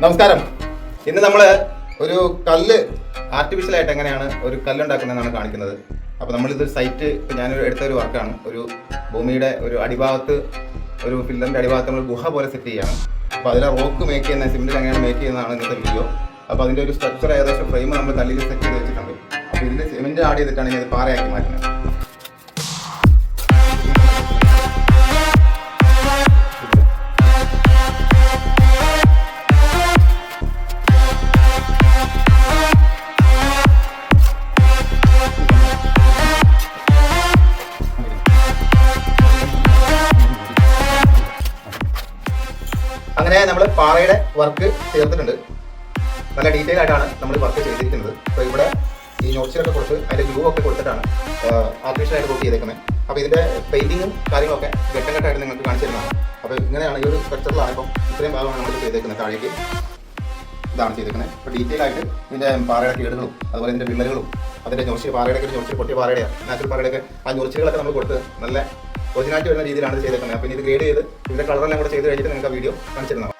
നമസ്കാരം. ഇന്ന് നമ്മൾ ഒരു കല്ല് ആർട്ടിഫിഷ്യലായിട്ട് എങ്ങനെയാണ് ഒരു കല്ലുണ്ടാക്കുന്നതെന്നാണ് കാണിക്കുന്നത്. അപ്പോൾ നമ്മളിതൊരു സൈറ്റ് ഞാൻ എടുത്ത ഒരു വർക്കാണ്. ഒരു ഭൂമിയുടെ ഒരു അടിഭാഗത്ത്, ഒരു ഫില്ലറിൻ്റെ അടിഭാഗത്ത് നമ്മൾ ഗുഹ പോലെ സെറ്റ് ചെയ്യുകയാണ്. അപ്പോൾ അതിലെ റോക്ക് മേക്ക് ചെയ്യുന്ന, സിമെൻറ്റിൽ എങ്ങനെയാണ് മേക്ക് ചെയ്യുന്നതാണ് ഇന്നത്തെ വീഡിയോ. അപ്പോൾ അതിൻ്റെ ഒരു സ്ട്രക്ചർ ഏകദേശം ഫ്രെയിം നമ്മൾ കല്ലിൽ സെറ്റ് ചെയ്ത് വെച്ചിട്ടുണ്ട്. അപ്പോൾ ഇതിൻ്റെ സിമെൻറ്റ് ആഡ് ചെയ്തിട്ടാണ് ഇത് പാറയാക്കി മാറ്റുന്നത്. അങ്ങനെ നമ്മൾ പാറയുടെ വർക്ക് ചേർത്തിട്ടുണ്ട്. നല്ല ഡീറ്റെയിൽ ആയിട്ടാണ് നമ്മൾ വർക്ക് ചെയ്തിരിക്കുന്നത്. അപ്പോൾ ഇവിടെ ഈ നോട്ട്സിലൊക്കെ കൊടുത്ത് അതിൻ്റെ ഗ്ലൂ ഒക്കെ കൊടുത്തിട്ടാണ് ആർട്ടിഫിഷ്യലായിട്ട് വർക്ക് ചെയ്തേക്കുന്നത്. അപ്പോൾ ഇതിൻ്റെ പെയിൻറ്റിങ്ങും കാര്യങ്ങളൊക്കെ ഘട്ടം ഘട്ടമായിട്ട് നിങ്ങൾക്ക് കാണിച്ചു തരുന്നതാണ്. അപ്പോൾ ഇങ്ങനെയാണ് ഈ ഒരു സ്ട്രക്ചറിലാണ് ഇപ്പം ഇത്രയും ഭാഗമാണ് നമ്മൾ ചെയ്തേക്കുന്നത്. താഴേക്ക് ഇതാണ് ചെയ്തേക്കുന്നത്. അപ്പോൾ ഡീറ്റെയിൽ ആയിട്ട് ഇതിൻ്റെ പാറയുടെ കേടുകളും അതുപോലെ ഇതിൻ്റെ വിള്ളലുകളും അതിൻ്റെ ഞൊറിച്ചിൽ, പാറയുടെ ഒരു ഞൊറിച്ചിൽ, പൊട്ടിയ പാറയുടെ നാച്ചുറൽ പാറയുടെയൊക്കെ ആ ഞൊറിച്ചിലുകളൊക്കെ നമ്മൾ കൊടുത്ത് നല്ല ഒറിജിനാലിറ്റി വരുന്ന രീതിയിലാണ് ചെയ്തേക്കുന്നത്. അപ്പോൾ ഇത് ഗ്രേഡ് ചെയ്ത് ഇതിൻ്റെ കളറെല്ലാം കൂടെ ചെയ്ത് കഴിഞ്ഞിട്ട് നിങ്ങൾക്ക് ആ വീഡിയോ കാണിച്ചിരുന്നതാണ്.